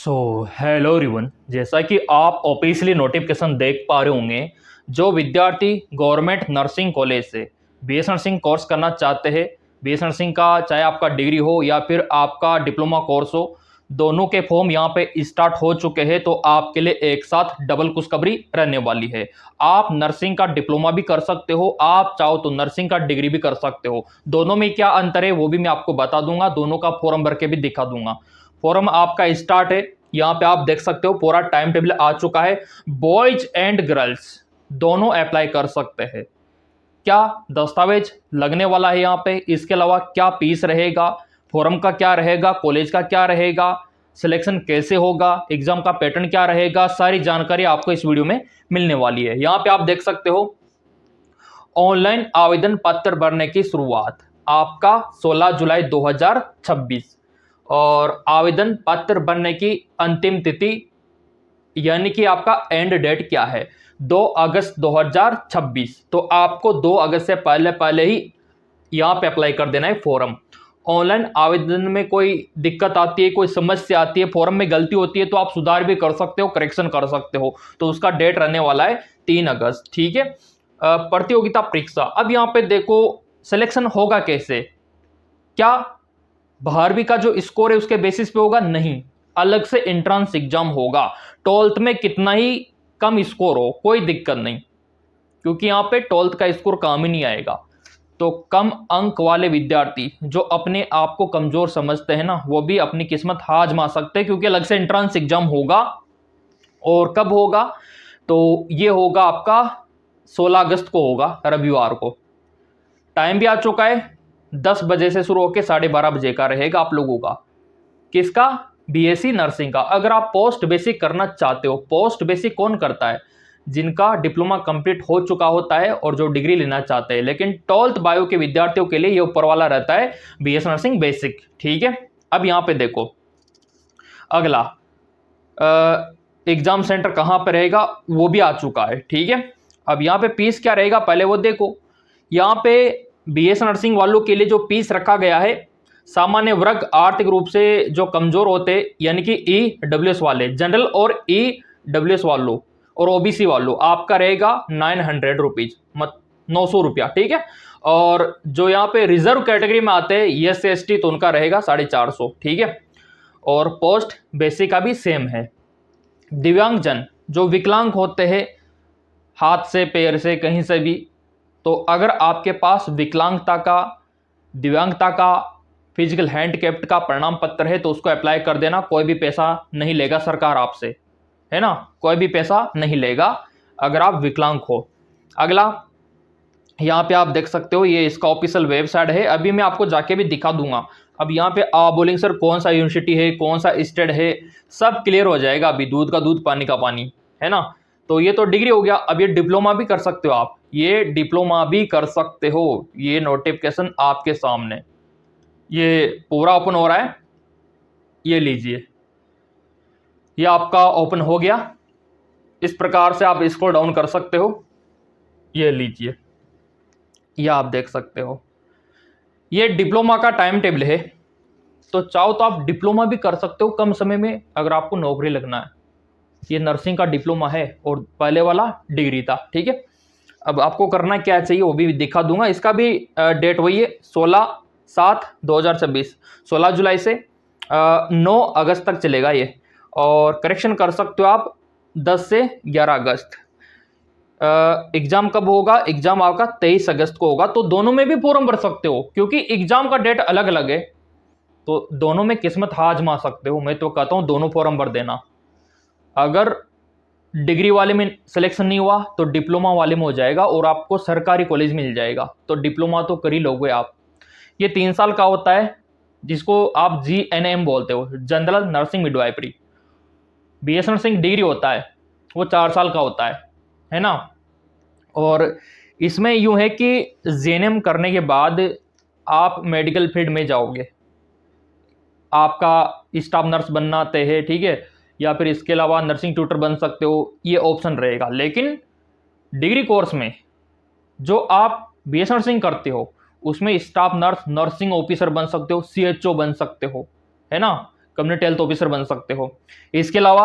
So hello everyone, जैसा कि आप ऑफिशियली नोटिफिकेशन देख पा रहे होंगे, जो विद्यार्थी गवर्नमेंट नर्सिंग कॉलेज से बीएस नर्सिंग कोर्स करना चाहते हैं, बीएस नर्सिंग का चाहे आपका डिग्री हो या फिर आपका डिप्लोमा कोर्स हो, दोनों के फॉर्म यहाँ पे स्टार्ट हो चुके हैं। तो आपके लिए एक साथ डबल खुशखबरी रहने वाली है। आप नर्सिंग का डिप्लोमा भी कर सकते हो, आप चाहो तो नर्सिंग का डिग्री भी कर सकते हो। दोनों में क्या अंतर है वो भी मैं आपको बता दूंगा, दोनों का फॉर्म भर के भी दिखा दूंगा। फॉर्म आपका स्टार्ट है, यहाँ पे आप देख सकते हो पूरा टाइम टेबल आ चुका है। बॉयज एंड गर्ल्स दोनों अप्लाई कर सकते हैं। क्या दस्तावेज लगने वाला है यहाँ पे, इसके अलावा क्या फीस रहेगा, फॉर्म का क्या रहेगा, कॉलेज का क्या रहेगा, सिलेक्शन कैसे होगा, एग्जाम का पैटर्न क्या रहेगा, सारी जानकारी आपको इस वीडियो में मिलने वाली है। यहाँ पे आप देख सकते हो ऑनलाइन आवेदन पत्र भरने की शुरुआत आपका 16 जुलाई 2026 और आवेदन पत्र भरने की अंतिम तिथि यानी कि आपका एंड डेट क्या है, 2 अगस्त 2026। तो आपको 2 अगस्त से पहले पहले ही यहाँ पे अप्लाई कर देना है फॉर्म। ऑनलाइन आवेदन में कोई दिक्कत आती है, कोई समस्या आती है, फॉर्म में गलती होती है तो आप सुधार भी कर सकते हो, करेक्शन कर सकते हो। तो उसका डेट रहने वाला है 3 अगस्त। ठीक है। प्रतियोगिता परीक्षा, अब यहाँ पे देखो सिलेक्शन होगा कैसे, क्या 12वीं का जो स्कोर है उसके बेसिस पे होगा? नहीं, अलग से एंट्रेंस एग्जाम होगा। 12th में कितना ही कम स्कोर हो कोई दिक्कत नहीं, क्योंकि यहाँ पे 12th का स्कोर काम ही नहीं आएगा। तो कम अंक वाले विद्यार्थी जो अपने आप को कमजोर समझते हैं ना, वो भी अपनी किस्मत आजमा सकते हैं, क्योंकि अलग से एंट्रेंस एग्जाम होगा। और कब होगा? तो ये होगा आपका 16 अगस्त को होगा, रविवार को। टाइम भी आ चुका है, 10 बजे से शुरू होकर 12:30 बजे का रहेगा आप लोगों का। किसका? बीएससी नर्सिंग का। अगर आप पोस्ट बेसिक करना चाहते हो, पोस्ट बेसिक कौन करता है? जिनका डिप्लोमा कंप्लीट हो चुका होता है और जो डिग्री लेना चाहते हैं। लेकिन 12th बायो के विद्यार्थियों के लिए ये ऊपर वाला रहता है बीएस नर्सिंग बेसिक। ठीक है। अब यहाँ पे देखो अगला एग्जाम सेंटर कहाँ पे रहेगा वो भी आ चुका है। ठीक है। अब यहाँ पे फीस क्या रहेगा पहले वो देखो। यहाँ पे बीएस नर्सिंग वालों के लिए जो फीस रखा गया है, सामान्य वर्ग, आर्थिक रूप से जो कमजोर होते यानी कि ईडब्ल्यूएस वाले, जनरल और ईडब्ल्यूएस वालों और ओबीसी वालों, आपका रहेगा 900 रुपीज, 900 रुपया। ठीक है। और जो यहाँ पे रिजर्व कैटेगरी में आते हैं SC ST, तो उनका रहेगा 450। ठीक है। और पोस्ट बेसिक का भी सेम है। दिव्यांगजन जो विकलांग होते हैं हाथ से पैर से कहीं से भी, तो अगर आपके पास दिव्यांगता का फिजिकल हैंडकेप्ट का प्रमाण पत्र है तो उसको अप्लाई कर देना। कोई भी पैसा नहीं लेगा सरकार आपसे, है ना, कोई भी पैसा नहीं लेगा अगर आप विकलांग हो। अगला यहाँ पे आप देख सकते हो, ये इसका ऑफिशियल वेबसाइट है, अभी मैं आपको जाके भी दिखा दूंगा। अब यहाँ पे आप बोलेंगे सर कौन सा यूनिवर्सिटी है, कौन सा स्टेट है, सब क्लियर हो जाएगा। अभी दूध का दूध पानी का पानी, है ना। तो ये तो डिग्री हो गया। अब ये डिप्लोमा भी कर सकते हो आप, ये डिप्लोमा भी कर सकते हो। ये नोटिफिकेशन आपके सामने ये पूरा ओपन हो रहा है, ये लीजिए, ये आपका ओपन हो गया। इस प्रकार से आप स्क्रॉल डाउन कर सकते हो, ये लीजिए, ये आप देख सकते हो। ये डिप्लोमा का टाइम टेबल है, तो चाहो तो आप डिप्लोमा भी कर सकते हो कम समय में अगर आपको नौकरी लगना है। ये नर्सिंग का डिप्लोमा है और पहले वाला डिग्री था। ठीक है। अब आपको करना क्या चाहिए वो भी दिखा दूंगा। इसका भी डेट वही है, 16/7/2026, 16 जुलाई से 9 अगस्त तक चलेगा ये। और करेक्शन कर सकते हो आप 10 से 11 अगस्त। एग्जाम कब होगा? एग्जाम आपका 23 अगस्त को होगा। तो दोनों में भी फॉर्म भर सकते हो, क्योंकि एग्जाम का डेट अलग अलग है, तो दोनों में किस्मत आजमा सकते हो। मैं तो कहता हूं दोनों फॉर्म भर देना। अगर डिग्री वाले में सिलेक्शन नहीं हुआ तो डिप्लोमा वाले में हो जाएगा और आपको सरकारी कॉलेज मिल जाएगा। तो डिप्लोमा तो कर ही लोगे आप। ये 3 साल का होता है, जिसको आप GNM बोलते हो, general nursing midwifery. BS nursing degree होता है वो 4 साल का होता है ना। और इसमें यूं है कि GNM करने के बाद आप मेडिकल फील्ड में जाओगे, आपका स्टाफ नर्स बनना तय है। ठीक है। या फिर इसके अलावा नर्सिंग ट्यूटर बन सकते हो, ये ऑप्शन रहेगा। लेकिन डिग्री कोर्स में जो आप बीएस नर्सिंग करते हो उसमें स्टाफ नर्स, नर्सिंग ऑफिसर बन सकते हो, CHO बन सकते हो, है ना। कम्युनिटी हेल्थ ऑफिसर बन सकते हो। इसके अलावा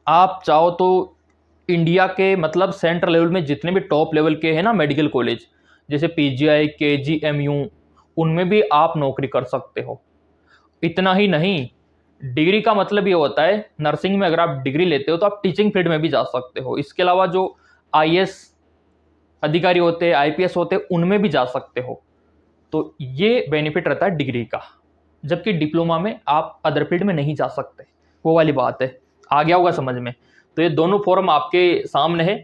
आप चाहो तो इंडिया के मतलब सेंट्रल लेवल में जितने भी टॉप लेवल के हैं ना मेडिकल कॉलेज, जैसे पीजीआई, केजीएमयू, उनमें भी आप नौकरी कर सकते हो। इतना ही नहीं, डिग्री का मतलब ये होता है नर्सिंग में अगर आप डिग्री लेते हो तो आप टीचिंग फील्ड में भी जा सकते हो। इसके अलावा जो आईएएस अधिकारी होते हैं, आईपीएस होते हैं, उनमें भी जा सकते हो। तो ये बेनिफिट रहता है डिग्री का, जबकि डिप्लोमा में आप अदर फील्ड में नहीं जा सकते। वो वाली बात है, आ गया होगा समझ में। तो ये दोनों फॉर्म आपके सामने है।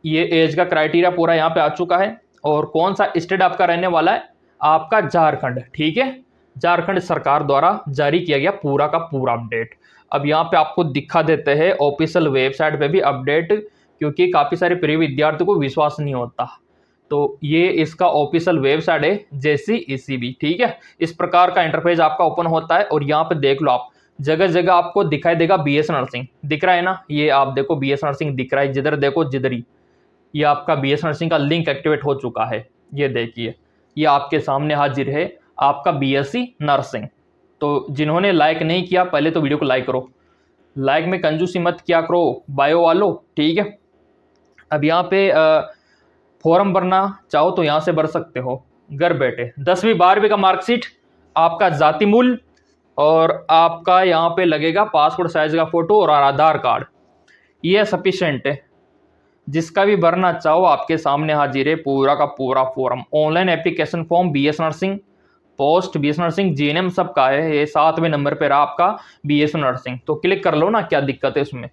ये एज का क्राइटेरिया पूरा यहाँ पे आ चुका है। और कौन सा स्टेट आपका रहने वाला है? आपका झारखंड। ठीक है, झारखंड सरकार द्वारा जारी किया गया पूरा का पूरा अपडेट। अब यहाँ पे आपको दिखा देते हैं ऑफिशियल वेबसाइट पे भी अपडेट, क्योंकि काफ़ी सारे प्रिय विद्यार्थियों को विश्वास नहीं होता। तो ये इसका ऑफिशियल वेबसाइट है JCECB। ठीक है, इस प्रकार का इंटरफेस आपका ओपन होता है। और यहाँ पे देख लो आप, जगह जगह आपको दिखाई देगा BS नर्सिंग दिख रहा है ना। ये आप देखो BS नर्सिंग दिख रहा है, जिधर देखो जिधर ही ये आपका BS नर्सिंग का लिंक एक्टिवेट हो चुका है। ये देखिए, ये आपके सामने हाजिर है आपका BSc नर्सिंग। तो जिन्होंने लाइक नहीं किया, पहले तो वीडियो को लाइक करो, लाइक में कंजूसी मत किया करो बायो वालो। ठीक है, अब यहाँ पे फॉर्म भरना चाहो तो यहाँ से भर सकते हो घर बैठे। 10वीं 12वीं का मार्कशीट, आपका जाति मूल, और आपका यहाँ पे लगेगा पासपोर्ट साइज का फोटो और आधार कार्ड। ये सफिशिएंट है। जिसका भी भरना चाहो आपके सामने हाजिर है पूरा का पूरा form. Online application form BS nursing, post BS nursing, GNM सब का है। ये 7वें नंबर पर रहा आपका BS नर्सिंग। तो क्लिक कर लो ना, क्या दिक्कत है इसमें,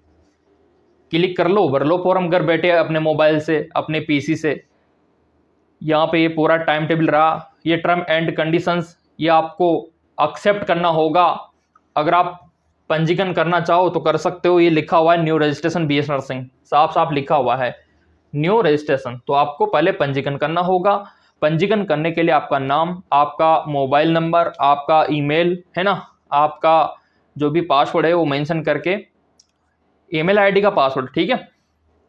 क्लिक कर लो, भर लो फॉर्म घर बैठे अपने मोबाइल से, अपने PC से। यहाँ पे ये पूरा टाइम टेबल रहा। ये टर्म एंड कंडीशंस, ये आपको एक्सेप्ट करना होगा। अगर आप पंजीकरण करना चाहो तो कर सकते हो। ये लिखा हुआ है न्यू रजिस्ट्रेशन BS नर्सिंग, साफ साफ लिखा हुआ है न्यू रजिस्ट्रेशन। तो आपको पहले पंजीकरण करना होगा। पंजीकरण करने के लिए आपका नाम, आपका मोबाइल नंबर, आपका ईमेल है ना, आपका जो भी पासवर्ड है वो मेंशन करके, ईमेल आईडी का पासवर्ड, ठीक है,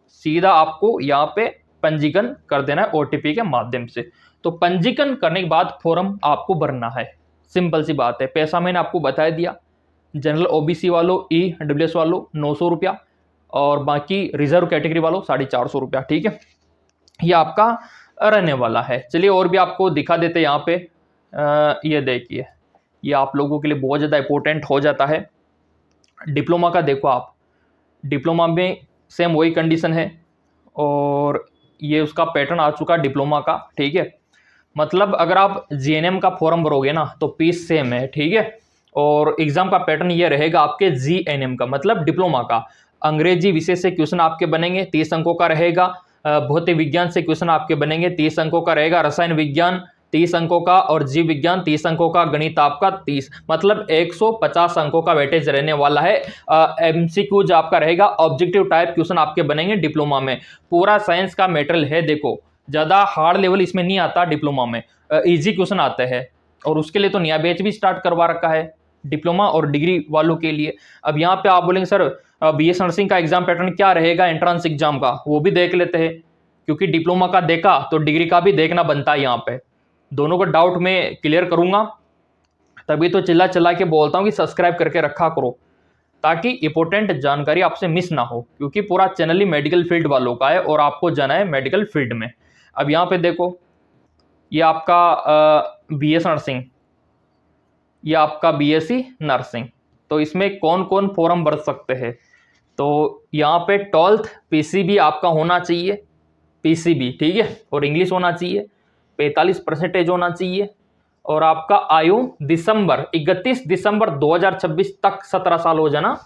सीधा आपको यहाँ पे पंजीकरण कर देना है OTP के माध्यम से। तो पंजीकरण करने के बाद फॉर्म आपको भरना है। सिंपल सी बात है। पैसा मैंने आपको बता दिया। जनरल OBC वालों, EWS वालों 900 रुपया, और बाकी रिजर्व कैटेगरी वालों 450 रुपया। ठीक है, ये आपका रहने वाला है। चलिए और भी आपको दिखा देते हैं यहाँ पे। ये देखिए, ये आप लोगों के लिए बहुत ज़्यादा इंपॉर्टेंट हो जाता है। डिप्लोमा का देखो आप, डिप्लोमा में सेम वही कंडीशन है, और ये उसका पैटर्न आ चुका डिप्लोमा का। ठीक है, मतलब अगर आप GNM का फॉर्म भरोगे ना तो फीस सेम है। ठीक है, और एग्जाम का पैटर्न ये रहेगा आपके GNM का, मतलब डिप्लोमा का। अंग्रेजी विषय से क्वेश्चन आपके बनेंगे, 30 अंकों का रहेगा। भौतिक विज्ञान से क्वेश्चन आपके बनेंगे, 30 अंकों का रहेगा। रसायन विज्ञान 30 अंकों का, और जीव विज्ञान 30 अंकों का। गणित आपका 30, मतलब 150 अंकों का वेटेज रहने वाला है। MCQ जो आपका रहेगा, ऑब्जेक्टिव टाइप क्वेश्चन आपके बनेंगे डिप्लोमा में। पूरा साइंस का मेटेरियल है। देखो, ज़्यादा हार्ड लेवल इसमें नहीं आता डिप्लोमा में, ईजी क्वेश्चन आते हैं। और उसके लिए तो नया बैच भी स्टार्ट करवा रखा है डिप्लोमा और डिग्री वालों के लिए। अब यहाँ पे आप बोलेंगे सर BS नर्सिंग का एग्जाम पैटर्न क्या रहेगा एंट्रेंस एग्जाम का, वो भी देख लेते हैं, क्योंकि डिप्लोमा का देखा तो डिग्री का भी देखना बनता है। यहाँ पे दोनों का डाउट मैं क्लियर करूंगा, तभी तो चिल्ला चिल्ला के बोलता हूँ कि सब्सक्राइब करके रखा करो, ताकि इंपॉर्टेंट जानकारी आपसे मिस ना हो, क्योंकि पूरा चैनल ही मेडिकल फील्ड वालों का है और आपको जाना है मेडिकल फील्ड में। अब यहाँ पे देखो, ये आपका BS नर्सिंग, ये आपका BSc नर्सिंग। तो इसमें कौन कौन फॉर्म भर सकते हैं? तो यहाँ पे 12th PCB आपका होना चाहिए, PCB, ठीक है, और इंग्लिश होना चाहिए, 45% होना चाहिए, और आपका आयु 31 दिसंबर 2026 तक 17 साल हो जाना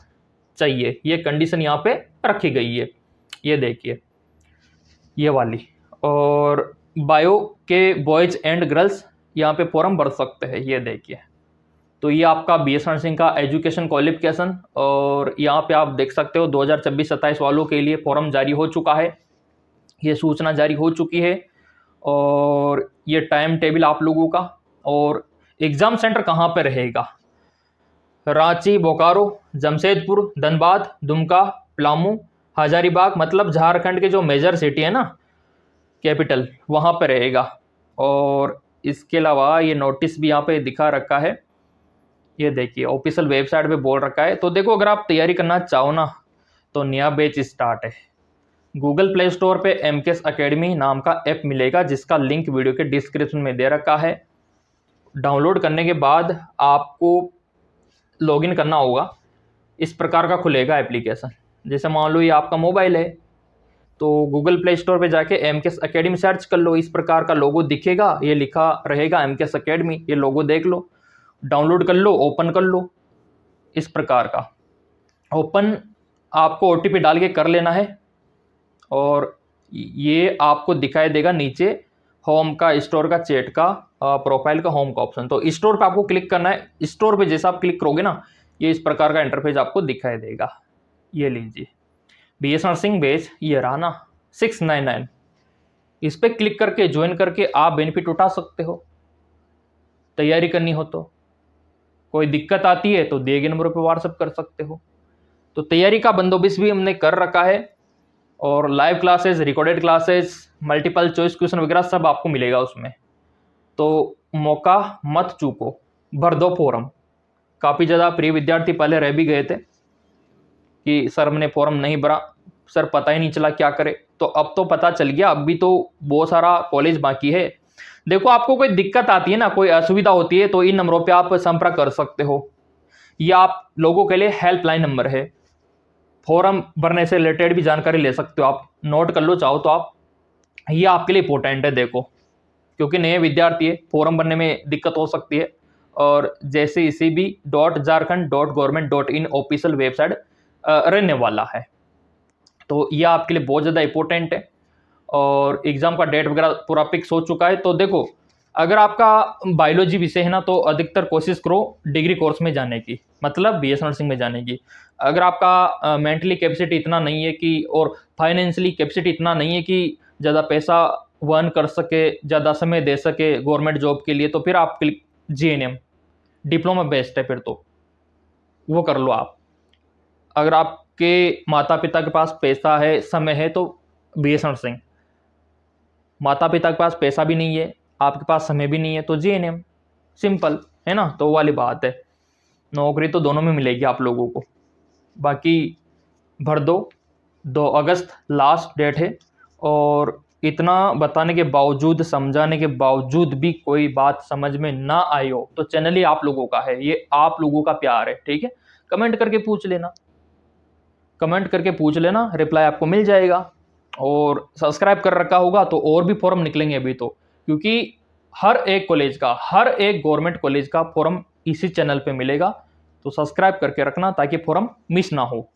चाहिए। ये कंडीशन यहाँ पे रखी गई है। ये देखिए, ये वाली। और बायो के बॉयज एंड गर्ल्स यहाँ पे फॉर्म भर सकते हैं। ये देखिए, तो ये आपका BS नर्सिंग का एजुकेशन क्वालिफिकेशन, और यहाँ पे आप देख सकते हो 2026-27 वालों के लिए फॉर्म जारी हो चुका है। ये सूचना जारी हो चुकी है, और ये टाइम टेबल आप लोगों का। और एग्ज़ाम सेंटर कहाँ पे रहेगा? रांची, बोकारो, जमशेदपुर, धनबाद, दुमका, पलामू, हजारीबाग, मतलब झारखंड के जो मेजर सिटी है ना, कैपिटल, वहाँ पे रहेगा। और इसके अलावा ये नोटिस भी यहाँ पे दिखा रखा है ये देखिए ऑफिशियल वेबसाइट पे बोल रखा है। तो देखो अगर आप तैयारी करना चाहो ना तो नया बैच स्टार्ट है। गूगल प्ले स्टोर पे एमकेएस अकेडमी नाम का ऐप मिलेगा जिसका लिंक वीडियो के डिस्क्रिप्शन में दे रखा है। डाउनलोड करने के बाद आपको लॉगिन करना होगा। इस प्रकार का खुलेगा एप्लीकेशन। जैसे मान लो ये आपका मोबाइल है तो गूगल प्ले स्टोर पे जाके एमकेएस अकेडमी सर्च कर लो। इस प्रकार का लोगो दिखेगा, ये लिखा रहेगा एमकेएस अकेडमी, ये लोगो देख लो, डाउनलोड कर लो, ओपन कर लो। इस प्रकार का ओपन आपको ओटीपी डाल के कर लेना है और ये आपको दिखाई देगा नीचे होम का, स्टोर का, चैट का, प्रोफाइल का, होम का ऑप्शन। तो स्टोर पे आपको क्लिक करना है। स्टोर पे जैसा आप क्लिक करोगे ना ये इस प्रकार का इंटरफेस आपको दिखाई देगा। ये लीजिए बीएस नर्सिंग बैच, ये रहा ना 699। इस पर क्लिक करके ज्वाइन करके आप बेनिफिट उठा सकते हो। तैयारी करनी हो तो कोई दिक्कत आती है तो दिए गए नंबर पर व्हाट्सएप कर सकते हो। तो तैयारी का बंदोबस्त भी हमने कर रखा है और live classes, recorded classes, multiple choice question वगैरह सब आपको मिलेगा उसमें। तो मौका मत चूको, भर दो फॉर्म। काफ़ी ज़्यादा प्रिय विद्यार्थी पहले रह भी गए थे कि सर हमने फॉर्म नहीं भरा, सर पता ही नहीं चला क्या करे। तो अब तो पता चल गया, अब भी तो बहुत सारा कॉलेज बाकी है। देखो आपको कोई दिक्कत आती है ना, कोई असुविधा होती है तो इन नंबरों पे आप संपर्क कर सकते हो। ये आप लोगों के लिए हेल्पलाइन नंबर है। फॉर्म भरने से रिलेटेड भी जानकारी ले सकते हो, आप नोट कर लो चाहो तो आप। ये आपके लिए इंपॉर्टेंट है देखो, क्योंकि नए विद्यार्थी है, फॉर्म भरने में दिक्कत हो सकती है। और जैसे ecb.jharkhand.government.in ऑफिशियल वेबसाइट रहने वाला है, तो यह आपके लिए बहुत ज़्यादा इंपॉर्टेंट है। और एग्ज़ाम का डेट वगैरह पूरा फिक्स हो चुका है। तो देखो अगर आपका बायोलॉजी विषय है ना तो अधिकतर कोशिश करो डिग्री कोर्स में जाने की, मतलब बीएस नर्सिंग में जाने की। अगर आपका मेंटली कैपेसिटी इतना नहीं है कि, और फाइनेंशियली कैपेसिटी इतना नहीं है कि ज़्यादा पैसा वहन कर सके, ज़्यादा समय दे सके गवर्नमेंट जॉब के लिए, तो फिर आप जीएनएम डिप्लोमा बेस्ट है, फिर तो वो कर लो आप। अगर आपके माता पिता के पास पैसा है, समय है, तो बीएस नर्सिंग। माता पिता के पास पैसा भी नहीं है, आपके पास समय भी नहीं है, तो जीएनएम। सिंपल है ना, तो वाली बात है। नौकरी तो दोनों में मिलेगी आप लोगों को। बाकी भर दो, 2 अगस्त लास्ट डेट है। और इतना बताने के बावजूद, समझाने के बावजूद भी कोई बात समझ में ना आई हो तो चैनल ही आप लोगों का है, ये आप लोगों का प्यार है, ठीक है। कमेंट करके पूछ लेना, कमेंट करके पूछ लेना, रिप्लाई आपको मिल जाएगा। और सब्सक्राइब कर रखा होगा तो और भी फॉर्म निकलेंगे अभी तो, क्योंकि हर एक कॉलेज का, हर एक गवर्नमेंट कॉलेज का फॉर्म इसी चैनल पे मिलेगा। तो सब्सक्राइब करके रखना ताकि फॉर्म मिस ना हो।